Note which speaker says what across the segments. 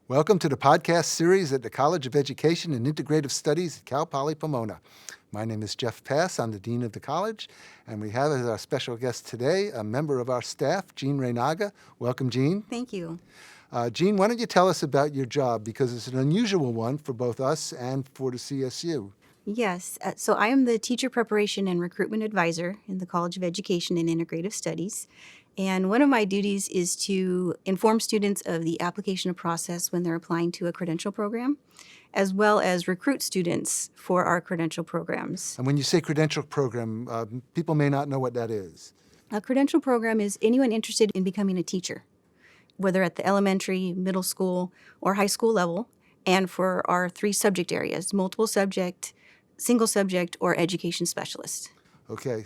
Speaker 1: Welcome to the podcast series at the College of Education and Integrative Studies at Cal Poly Pomona. My name is Jeff Passe. I'm the Dean of the college, and we have as our special guest today a member of our staff, Jeanne Reynaga. Welcome, Jeanne.
Speaker 2: Thank you.
Speaker 1: Jeanne, why don't you tell us about your job, because it's an unusual one for both us and for the CSU.
Speaker 2: Yes, so I am the Teacher Preparation and Recruitment Advisor in the College of Education and Integrative Studies. And one of my duties is to inform students of the application process when they're applying to a credential program, as well as recruit students for our credential programs.
Speaker 1: And when you say credential program, people may not know what that is.
Speaker 2: A credential program is anyone interested in becoming a teacher, whether at the elementary, middle school, or high school level, and for our 3 subject areas: multiple subject, single subject, or education specialist.
Speaker 1: Okay,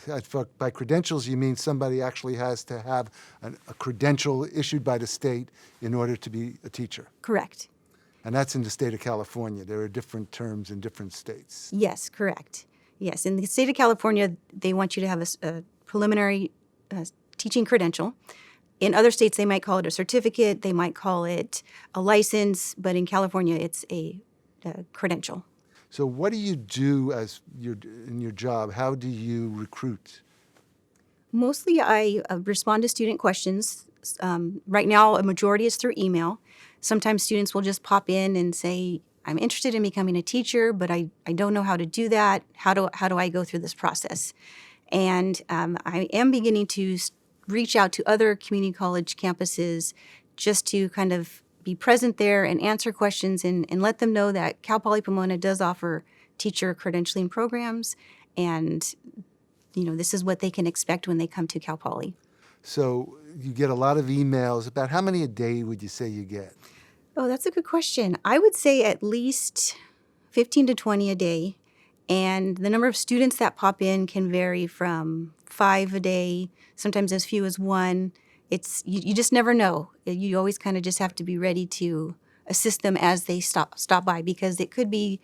Speaker 1: by credentials, you mean somebody actually has to have a credential issued by the state in order to be a teacher.
Speaker 2: Correct.
Speaker 1: And that's in the state of California. There are different terms in different states.
Speaker 2: Yes, correct. Yes, in the state of California, they want you to have a preliminary teaching credential. In other states, they might call it a certificate, they might call it a license, but in California, it's a credential.
Speaker 1: So what do you do in your job? How do you recruit?
Speaker 2: Mostly I respond to student questions. Right now, a majority is through email. Sometimes students will just pop in and say, I'm interested in becoming a teacher, but I don't know how to do that. How do I go through this process? And I am beginning to reach out to other community college campuses just to kind of be present there and answer questions and let them know that Cal Poly Pomona does offer teacher credentialing programs, and this is what they can expect when they come to Cal Poly.
Speaker 1: So you get a lot of emails. About how many a day would you say you get?
Speaker 2: Oh, that's a good question. I would say at least 15 to 20 a day, and the number of students that pop in can vary from 5 a day, sometimes as few as 1. You just never know. You always kind of just have to be ready to assist them as they stop by, because it could be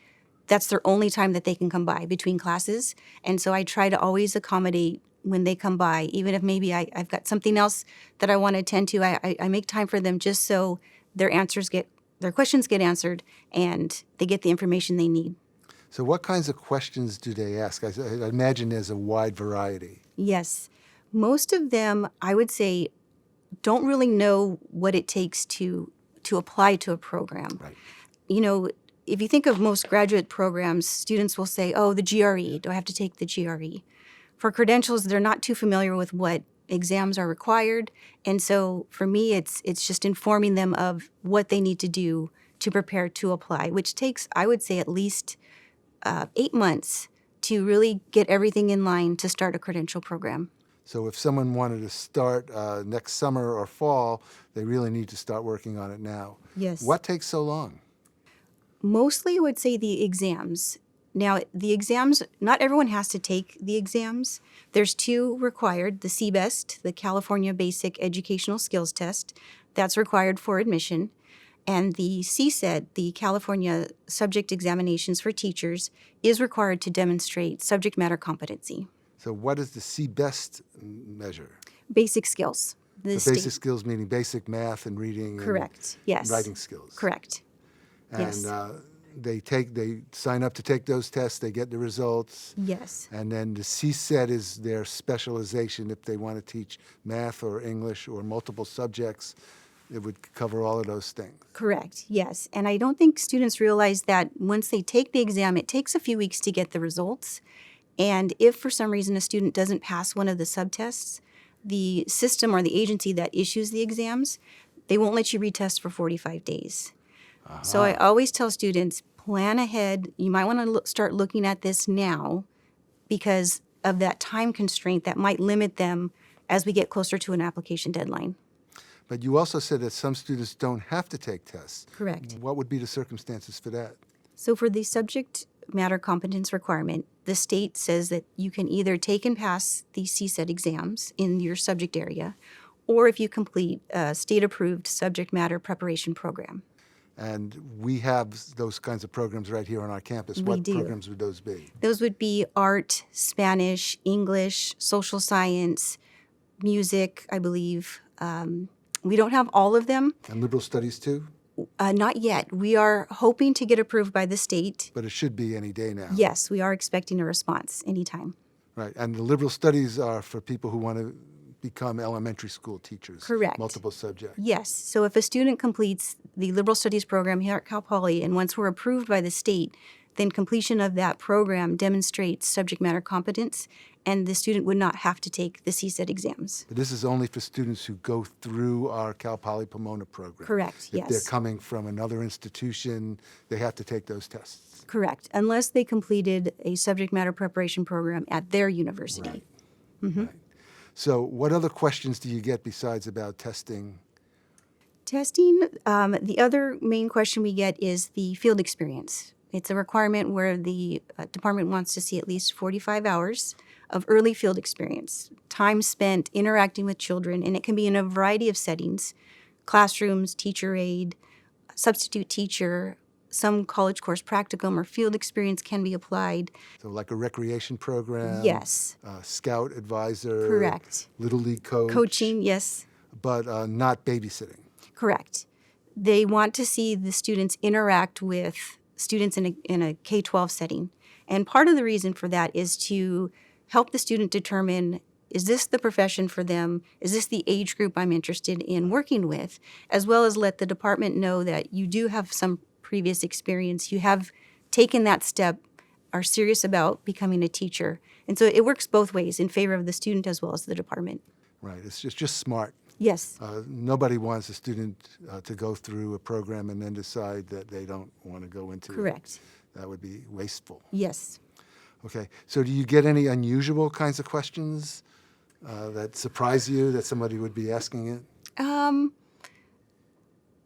Speaker 2: that's their only time that they can come by between classes. And so I try to always accommodate when they come by, even if maybe I've got something else that I want to attend to. I make time for them just so their questions get answered and they get the information they need.
Speaker 1: So what kinds of questions do they ask? I imagine there's a wide variety.
Speaker 2: Yes. Most of them, I would say, don't really know what it takes to apply to a program.
Speaker 1: Right.
Speaker 2: If you think of most graduate programs, students will say, oh, the GRE, do I have to take the GRE? For credentials, they're not too familiar with what exams are required. And so for me, it's just informing them of what they need to do to prepare to apply, which takes, I would say, at least 8 months to really get everything in line to start a credential program.
Speaker 1: So if someone wanted to start next summer or fall, they really need to start working on it now.
Speaker 2: Yes.
Speaker 1: What takes so long?
Speaker 2: Mostly, I would say the exams. Now, the exams, not everyone has to take the exams. There's 2 required: the CBEST, the California Basic Educational Skills Test, that's required for admission, and the CSET, the California Subject Examinations for Teachers, is required to demonstrate subject matter competency.
Speaker 1: So what does the CBEST measure?
Speaker 2: Basic skills.
Speaker 1: Basic skills meaning basic math and reading.
Speaker 2: Correct. Yes.
Speaker 1: And writing skills.
Speaker 2: Correct.
Speaker 1: And
Speaker 2: Yes.
Speaker 1: They sign up to take those tests, they get the results.
Speaker 2: Yes.
Speaker 1: And then the CSET is their specialization. If they want to teach math or English or multiple subjects, it would cover all of those things.
Speaker 2: Correct, yes. And I don't think students realize that once they take the exam, it takes a few weeks to get the results. And if for some reason a student doesn't pass one of the subtests, the system or the agency that issues the exams, they won't let you retest for 45 days. Uh-huh. So I always tell students, plan ahead. You might want to start looking at this now because of that time constraint that might limit them as we get closer to an application deadline.
Speaker 1: But you also said that some students don't have to take tests.
Speaker 2: Correct.
Speaker 1: What would be the circumstances for that?
Speaker 2: So for the subject matter competence requirement, the state says that you can either take and pass the CSET exams in your subject area, or if you complete a state-approved subject matter preparation program.
Speaker 1: And we have those kinds of programs right here on our campus. What programs would those be?
Speaker 2: Those would be art, Spanish, English, social science, music, I believe. We don't have all of them.
Speaker 1: And liberal studies too?
Speaker 2: Not yet. We are hoping to get approved by the state.
Speaker 1: But it should be any day now.
Speaker 2: Yes, we are expecting a response anytime.
Speaker 1: Right. And the liberal studies are for people who want to become elementary school teachers.
Speaker 2: Correct.
Speaker 1: Multiple subjects.
Speaker 2: Yes. So if a student completes the liberal studies program here at Cal Poly, and once we're approved by the state, then completion of that program demonstrates subject matter competence, and the student would not have to take the CSET exams.
Speaker 1: But this is only for students who go through our Cal Poly Pomona program.
Speaker 2: Correct,
Speaker 1: If they're
Speaker 2: yes.
Speaker 1: coming from another institution, they have to take those tests.
Speaker 2: Correct. Unless they completed a subject matter preparation program at their university.
Speaker 1: Right. So what other questions do you get besides about testing?
Speaker 2: Testing, the other main question we get is the field experience. It's a requirement where the department wants to see at least 45 hours of early field experience, time spent interacting with children, and it can be in a variety of settings, classrooms, teacher aid, substitute teacher, some college course practicum or field experience can be applied.
Speaker 1: So like a recreation program?
Speaker 2: Yes.
Speaker 1: Scout advisor?
Speaker 2: Correct.
Speaker 1: Little league coach?
Speaker 2: Coaching, yes.
Speaker 1: But not babysitting?
Speaker 2: Correct. They want to see the students interact with students in a K-12 setting. And part of the reason for that is to help the student determine, is this the profession for them? Is this the age group I'm interested in working with? As well as let the department know that you do have some previous experience. You have taken that step, are serious about becoming a teacher. And so it works both ways, in favor of the student as well as the department.
Speaker 1: Right. It's just smart.
Speaker 2: Yes.
Speaker 1: Nobody wants a student to go through a program and then decide that they don't want to go into it.
Speaker 2: Correct.
Speaker 1: That would be wasteful.
Speaker 2: Yes.
Speaker 1: Okay. So do you get any unusual kinds of questions that surprise you that somebody would be asking it?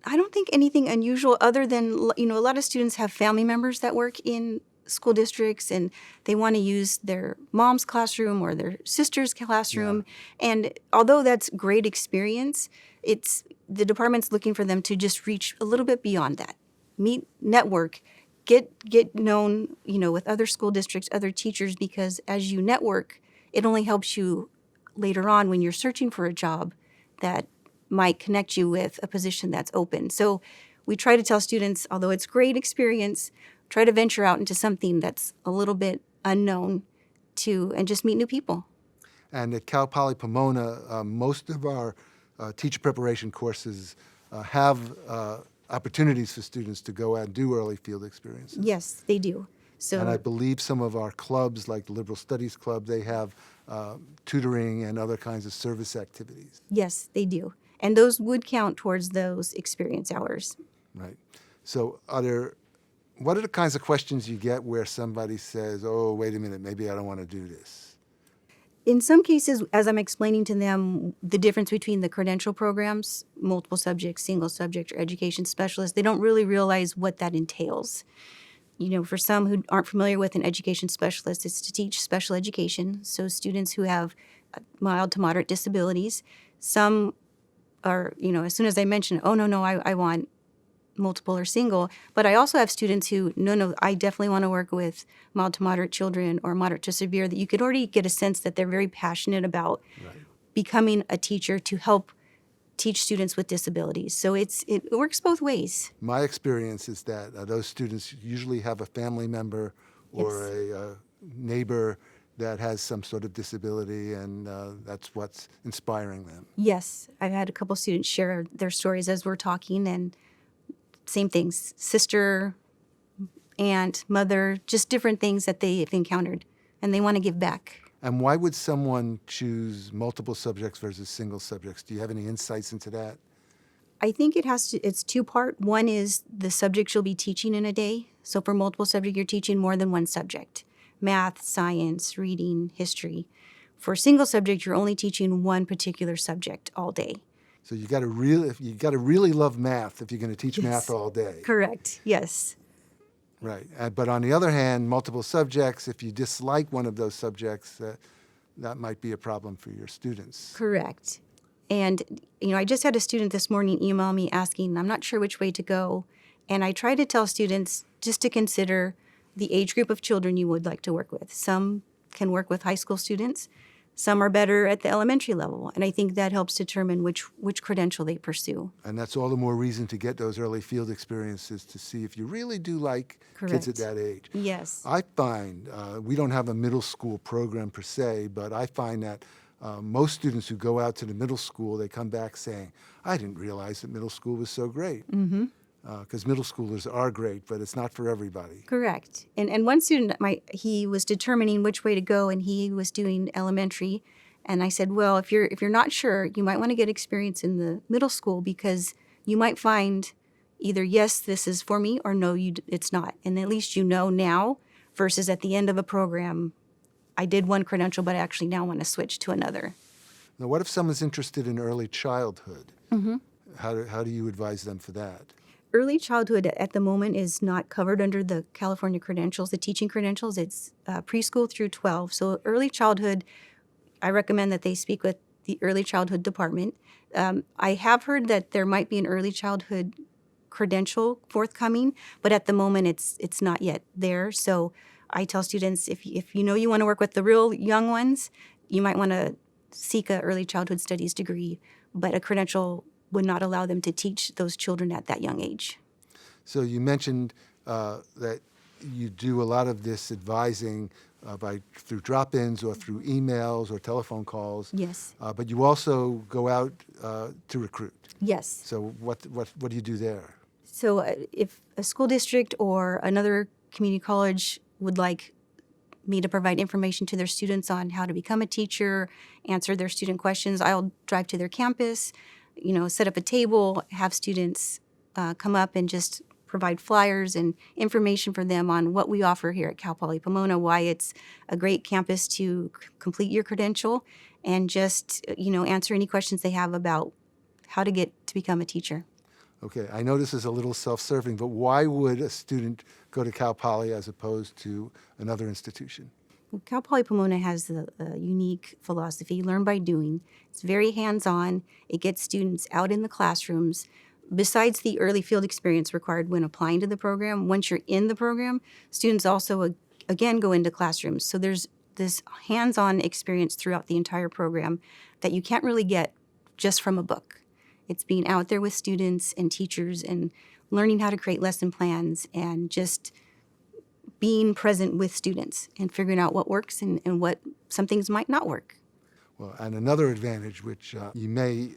Speaker 2: I don't think anything unusual other than, a lot of students have family members that work in school districts and they want to use their mom's classroom or their sister's classroom. Yeah. And although that's great experience, the department's looking for them to just reach a little bit beyond that. Meet, network, get known, with other school districts, other teachers, because as you network, it only helps you later on when you're searching for a job that might connect you with a position that's open. So we try to tell students, although it's great experience, try to venture out into something that's a little bit unknown and just meet new people.
Speaker 1: And at Cal Poly Pomona, most of our teacher preparation courses have opportunities for students to go out and do early field experiences.
Speaker 2: Yes, they do. So,
Speaker 1: and I believe some of our clubs, like the Liberal Studies Club, they have tutoring and other kinds of service activities.
Speaker 2: Yes, they do. And those would count towards those experience hours.
Speaker 1: Right. So what are the kinds of questions you get where somebody says, oh, wait a minute, maybe I don't want to do this?
Speaker 2: In some cases, as I'm explaining to them the difference between the credential programs, multiple subject, single subject, or education specialist, they don't really realize what that entails. For some who aren't familiar with an education specialist, it's to teach special education, so students who have mild to moderate disabilities. Some are, as soon as I mention, oh, no, I want multiple or single. But I also have students who, no, I definitely want to work with mild to moderate children or moderate to severe, that you could already get a sense that they're very passionate about becoming a teacher to help teach students with disabilities. So it works both ways.
Speaker 1: My experience is that those students usually have a family member or a neighbor that has some sort of disability, and that's what's inspiring them.
Speaker 2: Yes. I've had a couple students share their stories as we're talking, and same things, sister, aunt, mother, just different things that they've encountered, and they want to give back.
Speaker 1: And why would someone choose multiple subjects versus single subjects? Do you have any insights into that?
Speaker 2: I think it's two-part. One is the subject you'll be teaching in a day. So for multiple subject, you're teaching more than one subject. Math, science, reading, history. For single subject, you're only teaching one particular subject all day.
Speaker 1: So you got to really love math if you're going to teach math all day.
Speaker 2: Correct. Yes.
Speaker 1: Right. But on the other hand, multiple subjects, if you dislike one of those subjects, that might be a problem for your students.
Speaker 2: Correct. And, I just had a student this morning email me asking, I'm not sure which way to go. And I try to tell students just to consider the age group of children you would like to work with. Some can work with high school students. Some are better at the elementary level, and I think that helps determine which credential they pursue.
Speaker 1: And that's all the more reason to get those early field experiences to see if you really do like kids at
Speaker 2: Correct.
Speaker 1: that age.
Speaker 2: Yes.
Speaker 1: I find, we don't have a middle school program per se, but I find that most students who go out to the middle school, they come back saying, I didn't realize that middle school was so great. Because middle schoolers are great, but it's not for everybody.
Speaker 2: Correct. And one student, he was determining which way to go, and he was doing elementary. And I said, well, if you're not sure, you might want to get experience in the middle school, because you might find either, yes, this is for me, or no, it's not. And at least you know now, versus at the end of a program, I did one credential, but I actually now want to switch to another.
Speaker 1: Now, what if someone's interested in early childhood? How do you advise them for that?
Speaker 2: Early childhood at the moment is not covered under the California credentials, the teaching credentials. It's preschool through 12. So early childhood, I recommend that they speak with the early childhood department. I have heard that there might be an early childhood credential forthcoming, but at the moment it's not yet there. So I tell students, if you know you want to work with the real young ones, you might want to seek an early childhood studies degree, but a credential would not allow them to teach those children at that young age.
Speaker 1: So you mentioned that you do a lot of this advising through drop-ins or through emails or telephone calls.
Speaker 2: Yes.
Speaker 1: But you also go out to recruit.
Speaker 2: Yes.
Speaker 1: So what do you do there?
Speaker 2: So if a school district or another community college would like me to provide information to their students on how to become a teacher, answer their student questions, I'll drive to their campus, set up a table, have students come up and just provide flyers and information for them on what we offer here at Cal Poly Pomona, why it's a great campus to complete your credential, and just, answer any questions they have about how to get to become a teacher.
Speaker 1: Okay, I know this is a little self-serving, but why would a student go to Cal Poly as opposed to another institution?
Speaker 2: Cal Poly Pomona has a unique philosophy, learn by doing. It's very hands-on. It gets students out in the classrooms. Besides the early field experience required when applying to the program, once you're in the program, students also, again, go into classrooms. So there's this hands-on experience throughout the entire program that you can't really get just from a book. It's being out there with students and teachers and learning how to create lesson plans and just being present with students and figuring out what works and what some things might not work.
Speaker 1: Well, and another advantage, which you may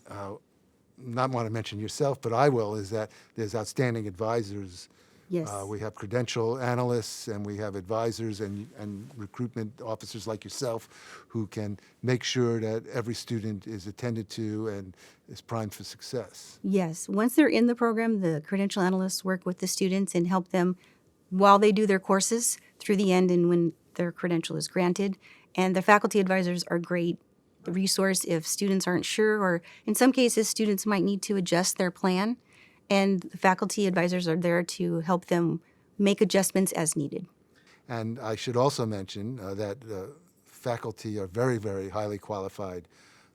Speaker 1: not want to mention yourself, but I will, is that there's outstanding advisors.
Speaker 2: Yes.
Speaker 1: We have credential analysts, and we have advisors and recruitment officers like yourself who can make sure that every student is attended to and is primed for success.
Speaker 2: Yes. Once they're in the program, the credential analysts work with the students and help them while they do their courses through the end and when their credential is granted. And the faculty advisors are great resource if students aren't sure, or in some cases, students might need to adjust their plan. And the faculty advisors are there to help them make adjustments as needed.
Speaker 1: And I should also mention that faculty are very, very highly qualified.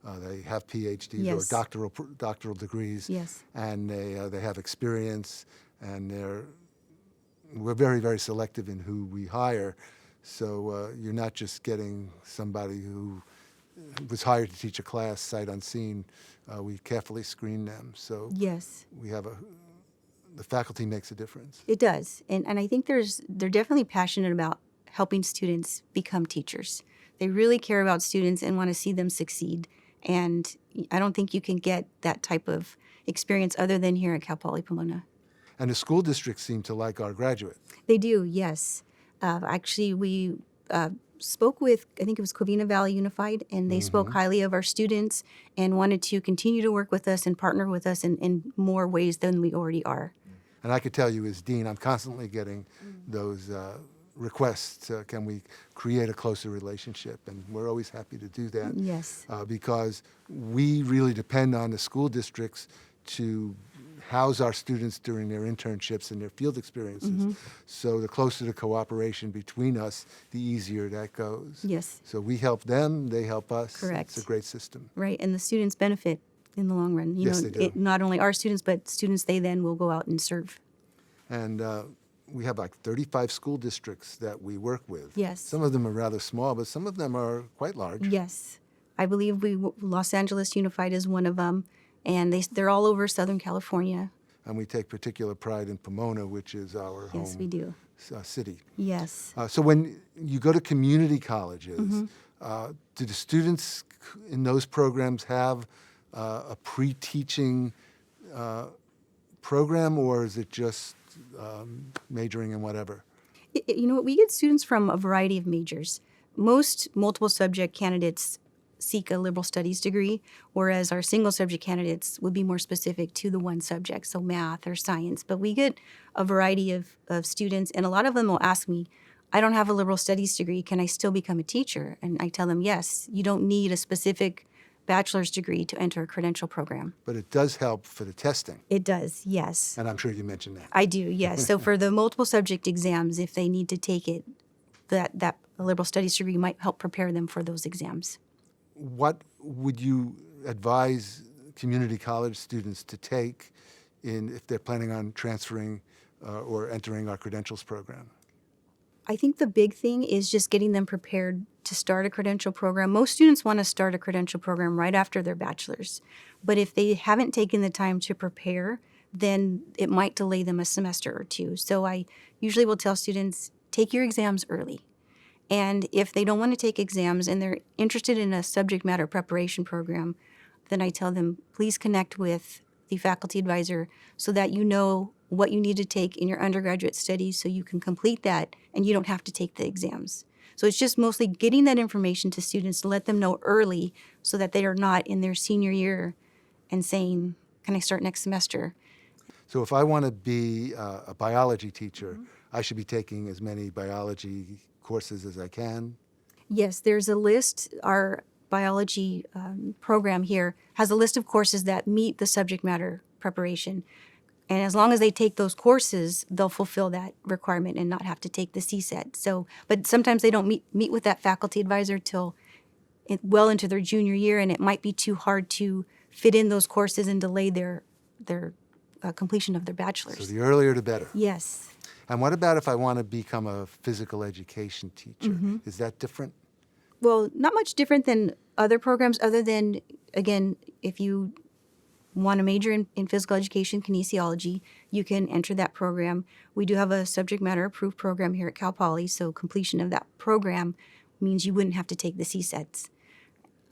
Speaker 1: They have PhDs
Speaker 2: Yes.
Speaker 1: or doctoral degrees.
Speaker 2: Yes.
Speaker 1: And they have experience, and we're very, very selective in who we hire. So you're not just getting somebody who was hired to teach a class sight unseen. We carefully screen them. So
Speaker 2: Yes.
Speaker 1: we have the faculty makes a difference.
Speaker 2: It does. And I think they're definitely passionate about helping students become teachers. They really care about students and want to see them succeed. And I don't think you can get that type of experience other than here at Cal Poly Pomona.
Speaker 1: And the school districts seem to like our graduate.
Speaker 2: They do, yes. Actually, we spoke with, I think it was Covina Valley Unified, and they spoke highly of our students and wanted to continue to work with us and partner with us in more ways than we already are.
Speaker 1: And I could tell you as dean, I'm constantly getting those requests. Can we create a closer relationship? And we're always happy to do that.
Speaker 2: Yes.
Speaker 1: Because we really depend on the school districts to house our students during their internships and their field experiences. So the closer the cooperation between us, the easier that goes.
Speaker 2: Yes.
Speaker 1: So we help them, they help us.
Speaker 2: Correct.
Speaker 1: It's a great system.
Speaker 2: Right, and the students benefit in the long run.
Speaker 1: Yes, they do.
Speaker 2: Not only our students, but students they then will go out and serve.
Speaker 1: And we have like 35 school districts that we work with.
Speaker 2: Yes.
Speaker 1: Some of them are rather small, but some of them are quite large.
Speaker 2: Yes. I believe Los Angeles Unified is one of them, and they're all over Southern California.
Speaker 1: And we take particular pride in Pomona, which is our
Speaker 2: Yes,
Speaker 1: home
Speaker 2: we do.
Speaker 1: City.
Speaker 2: Yes.
Speaker 1: So when you go to community colleges,
Speaker 2: Mm-hmm.
Speaker 1: Do the students in those programs have a pre-teaching program, or is it just majoring in whatever?
Speaker 2: You know what? We get students from a variety of majors. Most multiple subject candidates seek a liberal studies degree, whereas our single subject candidates would be more specific to the one subject, so math or science. But we get a variety of students, and a lot of them will ask me, I don't have a liberal studies degree, can I still become a teacher? And I tell them, yes, you don't need a specific bachelor's degree to enter a credential program.
Speaker 1: But it does help for the testing,
Speaker 2: It does, yes.
Speaker 1: and I'm sure you mentioned that.
Speaker 2: I do, yes. So for the multiple subject exams, if they need to take it, that liberal studies degree might help prepare them for those exams.
Speaker 1: What would you advise community college students to take if they're planning on transferring or entering our credentials program?
Speaker 2: I think the big thing is just getting them prepared to start a credential program. Most students want to start a credential program right after their bachelor's. But if they haven't taken the time to prepare, then it might delay them a semester or two. So I usually will tell students, take your exams early. And if they don't want to take exams and they're interested in a subject matter preparation program, then I tell them, please connect with the faculty advisor so that you know what you need to take in your undergraduate studies so you can complete that and you don't have to take the exams. So it's just mostly getting that information to students to let them know early so that they are not in their senior year and saying, can I start next semester?
Speaker 1: So if I want to be a biology teacher, I should be taking as many biology courses as I can?
Speaker 2: Yes, there's a list. Our biology program here has a list of courses that meet the subject matter preparation. And as long as they take those courses, they'll fulfill that requirement and not have to take the CSET. So, but sometimes they don't meet with that faculty advisor till well into their junior year, and it might be too hard to fit in those courses and delay their completion of their bachelor's.
Speaker 1: So the earlier the better.
Speaker 2: Yes.
Speaker 1: And what about if I want to become a physical education teacher? Is that different?
Speaker 2: Well, not much different than other programs, other than, again, if you want to major in physical education, kinesiology, you can enter that program. We do have a subject matter approved program here at Cal Poly, so completion of that program means you wouldn't have to take the CSETs.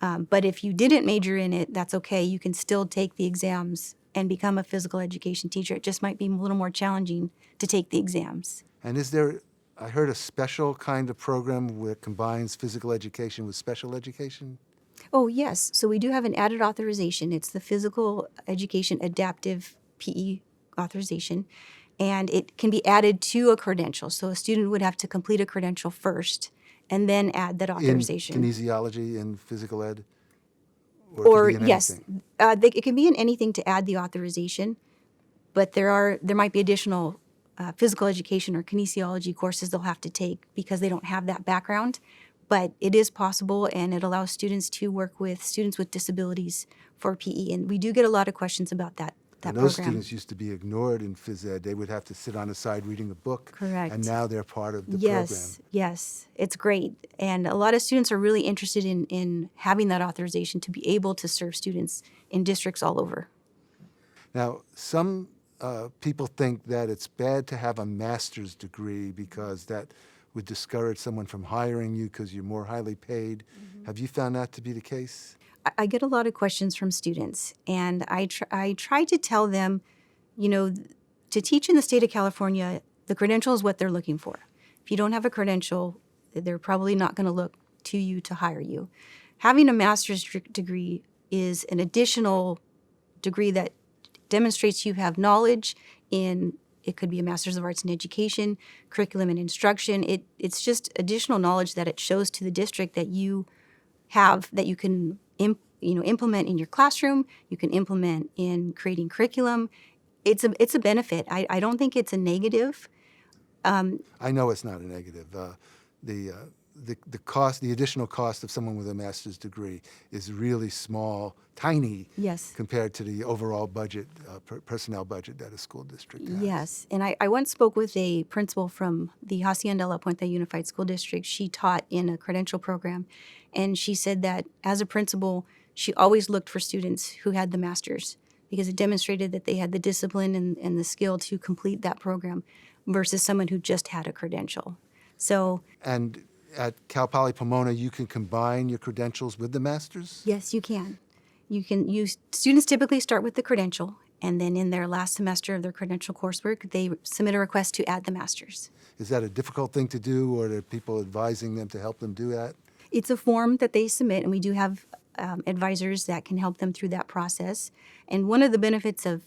Speaker 2: But if you didn't major in it, that's okay. You can still take the exams and become a physical education teacher. It just might be a little more challenging to take the exams.
Speaker 1: And is there, I heard, a special kind of program that combines physical education with special education?
Speaker 2: Oh, yes. So we do have an added authorization. It's the Physical Education Adaptive PE authorization, and it can be added to a credential. So a student would have to complete a credential first and then add that authorization.
Speaker 1: In kinesiology and physical ed?
Speaker 2: Or
Speaker 1: it could be in
Speaker 2: yes,
Speaker 1: anything?
Speaker 2: it can be in anything to add the authorization, but there might be additional physical education or kinesiology courses they'll have to take because they don't have that background. But it is possible, and it allows students to work with students with disabilities for PE. And we do get a lot of questions about that
Speaker 1: And those
Speaker 2: program.
Speaker 1: students used to be ignored in phys ed. They would have to sit on the side reading a book.
Speaker 2: Correct.
Speaker 1: And now they're part of the
Speaker 2: Yes,
Speaker 1: program.
Speaker 2: yes, it's great. And a lot of students are really interested in having that authorization to be able to serve students in districts all over.
Speaker 1: Now, some people think that it's bad to have a master's degree because that would discourage someone from hiring you because you're more highly paid. Have you found that to be the case?
Speaker 2: I get a lot of questions from students, and I try to tell them, to teach in the state of California, the credential is what they're looking for. If you don't have a credential, they're probably not going to look to you to hire you. Having a master's degree is an additional degree that demonstrates you have knowledge in, it could be a Master's of Arts in Education, curriculum and instruction. It's just additional knowledge that it shows to the district that you have, that you can implement in your classroom, you can implement in creating curriculum. It's a benefit. I don't think it's a negative.
Speaker 1: I know it's not a negative. The cost, the additional cost of someone with a master's degree is really small, tiny,
Speaker 2: Yes.
Speaker 1: compared to the overall budget, personnel budget that a school district has.
Speaker 2: Yes, and I once spoke with a principal from the Hacienda La Puente Unified School District. She taught in a credential program, And she said that as a principal, she always looked for students who had the master's because it demonstrated that they had the discipline and the skill to complete that program versus someone who just had a credential. So,
Speaker 1: And at Cal Poly Pomona, you can combine your credentials with the master's?
Speaker 2: yes, you can. Students typically start with the credential, and then in their last semester of their credential coursework, they submit a request to add the master's.
Speaker 1: Is that a difficult thing to do, or are people advising them to help them do that?
Speaker 2: It's a form that they submit, and we do have advisors that can help them through that process. And one of the benefits of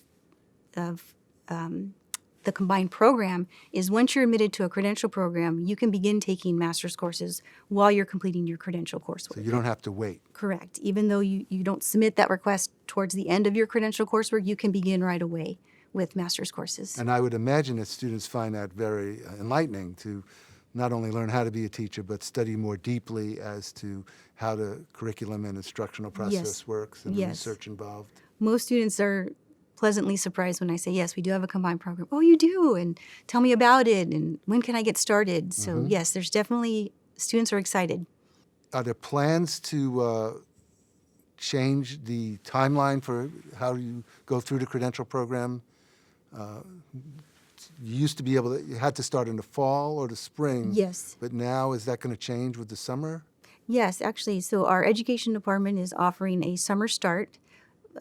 Speaker 2: the combined program is once you're admitted to a credential program, you can begin taking master's courses while you're completing your credential coursework.
Speaker 1: So you don't have to wait.
Speaker 2: Correct. Even though you don't submit that request towards the end of your credential coursework, you can begin right away with master's courses.
Speaker 1: And I would imagine that students find that very enlightening to not only learn how to be a teacher, but study more deeply as to how the curriculum and instructional process
Speaker 2: Yes.
Speaker 1: works and the
Speaker 2: Yes.
Speaker 1: research involved.
Speaker 2: Most students are pleasantly surprised when I say, yes, we do have a combined program. Oh, you do? And tell me about it. And when can I get started? So yes, there's definitely, students are excited.
Speaker 1: Are there plans to change the timeline for how you go through the credential program? You used to be able to, you had to start in the fall or the spring.
Speaker 2: Yes.
Speaker 1: But now, is that going to change with the summer?
Speaker 2: Yes, actually. So our education department is offering a summer start,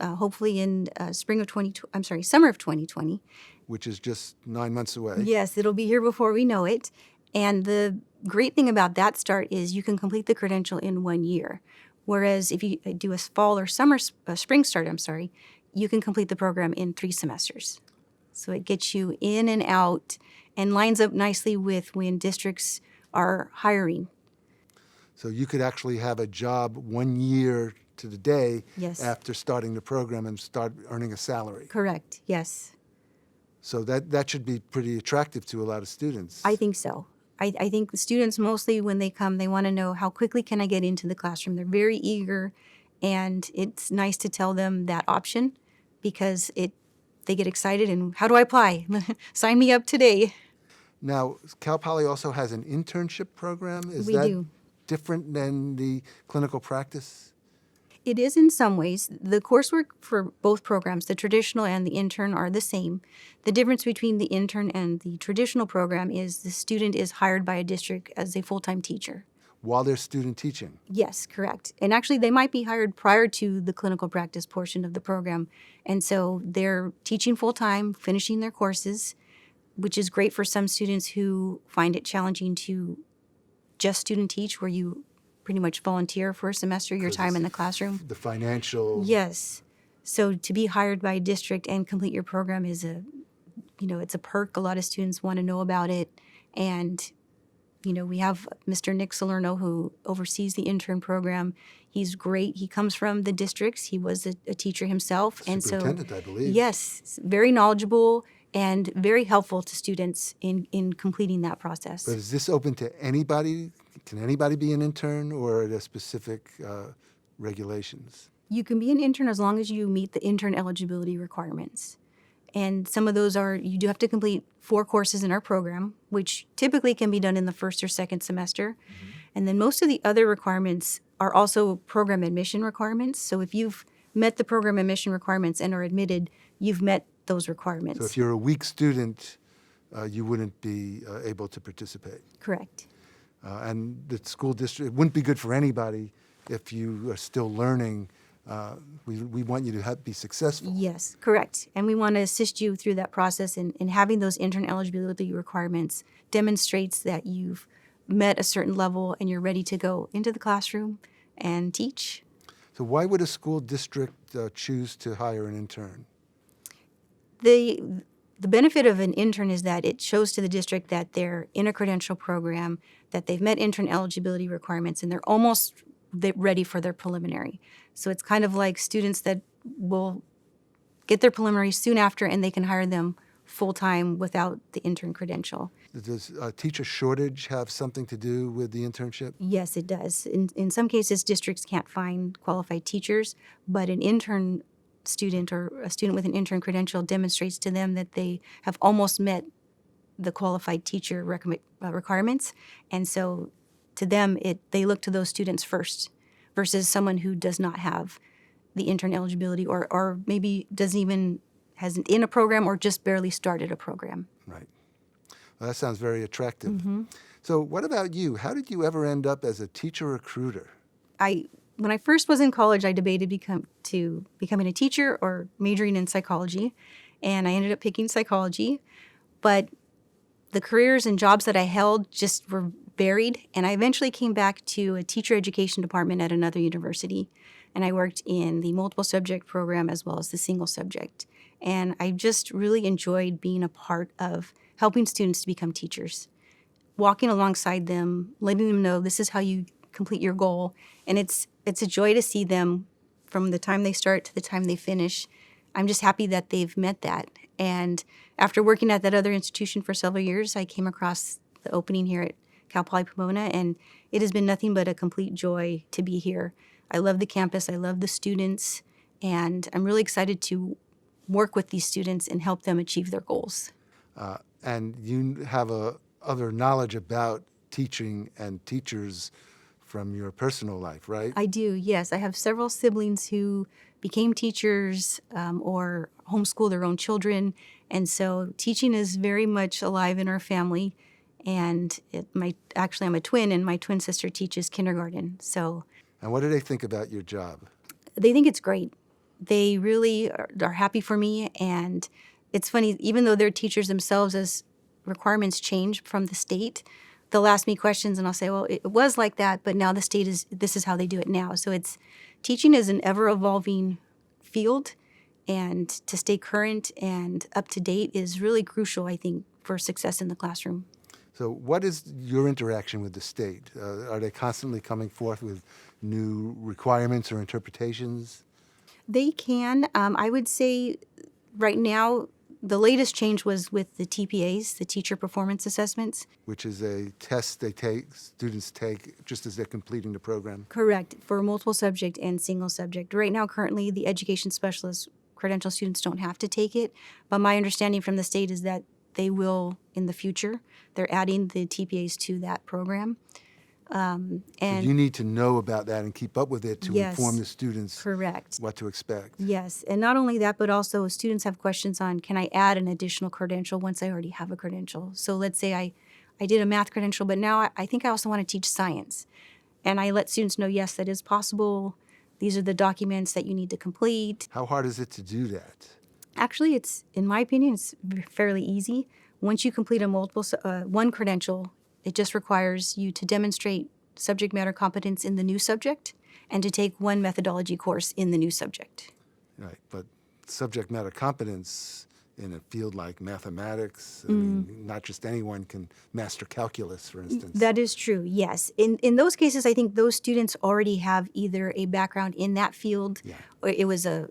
Speaker 2: hopefully in summer of 2020.
Speaker 1: Which is just 9 months away.
Speaker 2: Yes, it'll be here before we know it. And the great thing about that start is you can complete the credential in 1 year. Whereas if you do a fall or spring start, you can complete the program in 3 semesters. So it gets you in and out and lines up nicely with when districts are hiring.
Speaker 1: So you could actually have a job 1 year to the day
Speaker 2: Yes.
Speaker 1: after starting the program and start earning a salary.
Speaker 2: Correct, yes.
Speaker 1: So that should be pretty attractive to a lot of students.
Speaker 2: I think so. I think the students mostly when they come, they want to know how quickly can I get into the classroom. They're very eager, and it's nice to tell them that option because they get excited and how do I apply? Sign me up today.
Speaker 1: Now, Cal Poly also has an internship program. Is
Speaker 2: We
Speaker 1: that
Speaker 2: do.
Speaker 1: different than the clinical practice?
Speaker 2: It is in some ways. The coursework for both programs, the traditional and the intern, are the same. The difference between the intern and the traditional program is the student is hired by a district as a full-time teacher.
Speaker 1: While they're student teaching.
Speaker 2: Yes, correct. And actually, they might be hired prior to the clinical practice portion of the program. And so they're teaching full-time, finishing their courses, which is great for some students who find it challenging to just student teach, where you pretty much volunteer for a semester, your time in the classroom.
Speaker 1: The financial.
Speaker 2: Yes. So to be hired by a district and complete your program is it's a perk. A lot of students want to know about it. And we have Mr. Nick Salerno, who oversees the intern program. He's great. He comes from the districts. He was a teacher himself. And so,
Speaker 1: Superintendent, I believe.
Speaker 2: yes, very knowledgeable and very helpful to students in completing that process.
Speaker 1: But is this open to anybody? Can anybody be an intern, or are there specific regulations?
Speaker 2: You can be an intern as long as you meet the intern eligibility requirements. And some of those are, you do have to complete 4 courses in our program, which typically can be done in the first or second semester. Mm-hmm. And then most of the other requirements are also program admission requirements. So if you've met the program admission requirements and are admitted, you've met those requirements.
Speaker 1: So if you're a weak student, you wouldn't be able to participate.
Speaker 2: Correct.
Speaker 1: And the school district, it wouldn't be good for anybody if you are still learning. We want you to be successful.
Speaker 2: Yes, correct. And we want to assist you through that process. And having those intern eligibility requirements demonstrates that you've met a certain level and you're ready to go into the classroom and teach.
Speaker 1: So why would a school district choose to hire an intern?
Speaker 2: The benefit of an intern is that it shows to the district that they're in a credential program, that they've met intern eligibility requirements, and they're almost ready for their preliminary. So it's kind of like students that will get their preliminary soon after, and they can hire them full-time without the intern credential.
Speaker 1: Does a teacher shortage have something to do with the internship?
Speaker 2: Yes, it does. In some cases, districts can't find qualified teachers, but an intern student or a student with an intern credential demonstrates to them that they have almost met the qualified teacher requirements. And so to them, they look to those students first versus someone who does not have the intern eligibility or maybe hasn't in a program or just barely started a program.
Speaker 1: Right. Well, that sounds very attractive.
Speaker 2: Mm-hmm.
Speaker 1: So what about you? How did you ever end up as a teacher recruiter?
Speaker 2: When I first was in college, I debated becoming a teacher or majoring in psychology, and I ended up picking psychology. But the careers and jobs that I held just were varied, and I eventually came back to a teacher education department at another university, and I worked in the multiple subject program as well as the single subject. And I just really enjoyed being a part of helping students to become teachers, walking alongside them, letting them know this is how you complete your goal. And it's a joy to see them from the time they start to the time they finish. I'm just happy that they've met that. And after working at that other institution for several years, I came across the opening here at Cal Poly Pomona, and it has been nothing but a complete joy to be here. I love the campus, I love the students, and I'm really excited to work with these students and help them achieve their goals.
Speaker 1: And you have other knowledge about teaching and teachers from your personal life, right?
Speaker 2: I do, yes. I have several siblings who became teachers or homeschool their own children. And so teaching is very much alive in our family. And I'm a twin, and my twin sister teaches kindergarten. So,
Speaker 1: And what do they think about your job?
Speaker 2: they think it's great. They really are happy for me. And it's funny, even though they're teachers themselves, as requirements change from the state, they'll ask me questions and I'll say, well, it was like that, but now this is how they do it now. So teaching is an ever-evolving field, and to stay current and up to date is really crucial, I think, for success in the classroom.
Speaker 1: So what is your interaction with the state? Are they constantly coming forth with new requirements or interpretations?
Speaker 2: They can. I would say right now, the latest change was with the TPAs, the Teacher Performance Assessments.
Speaker 1: Which is a test students take just as they're completing the program.
Speaker 2: Correct, for multiple subject and single subject. Right now, currently, the education specialists, credential students don't have to take it, but my understanding from the state is that they will in the future. They're adding the TPAs to that program.
Speaker 1: So you need to know about that and keep up with it to
Speaker 2: Yes,
Speaker 1: inform the students
Speaker 2: correct.
Speaker 1: what to expect.
Speaker 2: Yes, and not only that, but also students have questions on, can I add an additional credential once I already have a credential? So let's say I did a math credential, but now I think I also want to teach science. And I let students know, yes, that is possible. These are the documents that you need to complete.
Speaker 1: How hard is it to do that?
Speaker 2: Actually, in my opinion, it's fairly easy. Once you complete one credential, it just requires you to demonstrate subject matter competence in the new subject and to take one methodology course in the new subject.
Speaker 1: Right, but subject matter competence in a field like mathematics, I mean, not just anyone can master calculus, for instance.
Speaker 2: That is true, yes. In those cases, I think those students already have either a background in that field, or it was a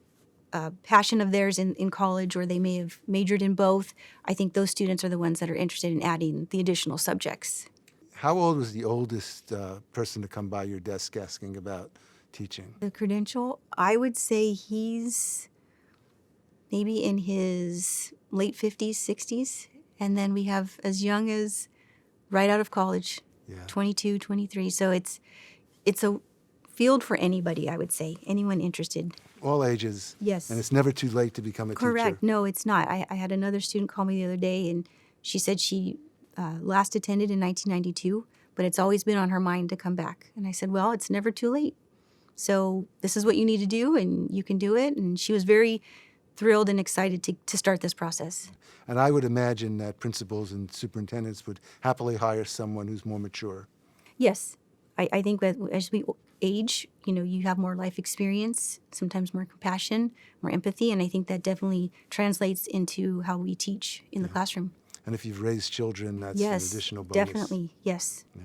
Speaker 2: passion of theirs in college, or they may have majored in both. I think those students are the ones that are interested in adding the additional subjects.
Speaker 1: How old was the oldest person to come by your desk asking about teaching?
Speaker 2: The credential, I would say he's maybe in his late 50s, 60s. And then we have as young as right out of college, 22, 23. So it's a field for anybody, I would say, anyone interested.
Speaker 1: All ages.
Speaker 2: Yes.
Speaker 1: And it's never too late to become a teacher.
Speaker 2: Correct. No, it's not. I had another student call me the other day, and she said she last attended in 1992, but it's always been on her mind to come back. And I said, well, it's never too late. So this is what you need to do, and you can do it. And she was very thrilled and excited to start this process.
Speaker 1: And I would imagine that principals and superintendents would happily hire someone who's more mature.
Speaker 2: Yes. I think that as we age, you have more life experience, sometimes more compassion, more empathy, and I think that definitely translates into how we teach in the classroom.
Speaker 1: And if you've raised children, that's an additional bonus.
Speaker 2: Definitely, yes.
Speaker 1: Yeah.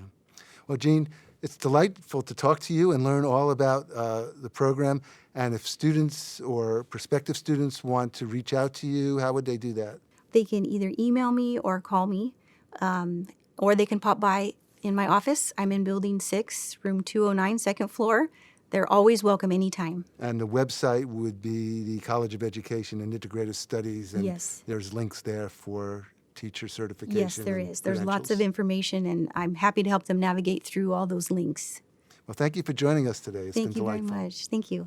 Speaker 1: Well, Jeanne, it's delightful to talk to you and learn all about the program. And if students or prospective students want to reach out to you, how would they do that?
Speaker 2: They can either email me or call me, or they can pop by in my office. I'm in Building 6, room 209, second floor. They're always welcome anytime.
Speaker 1: And the website would be the College of Education and Integrative Studies. And
Speaker 2: Yes.
Speaker 1: there's links there for teacher certification.
Speaker 2: Yes, there
Speaker 1: and
Speaker 2: is. There's lots of
Speaker 1: credentials.
Speaker 2: information, and I'm happy to help them navigate through all those links.
Speaker 1: Well, thank you for joining us today. It's
Speaker 2: Thank
Speaker 1: been
Speaker 2: you very
Speaker 1: delightful.
Speaker 2: much. Thank you.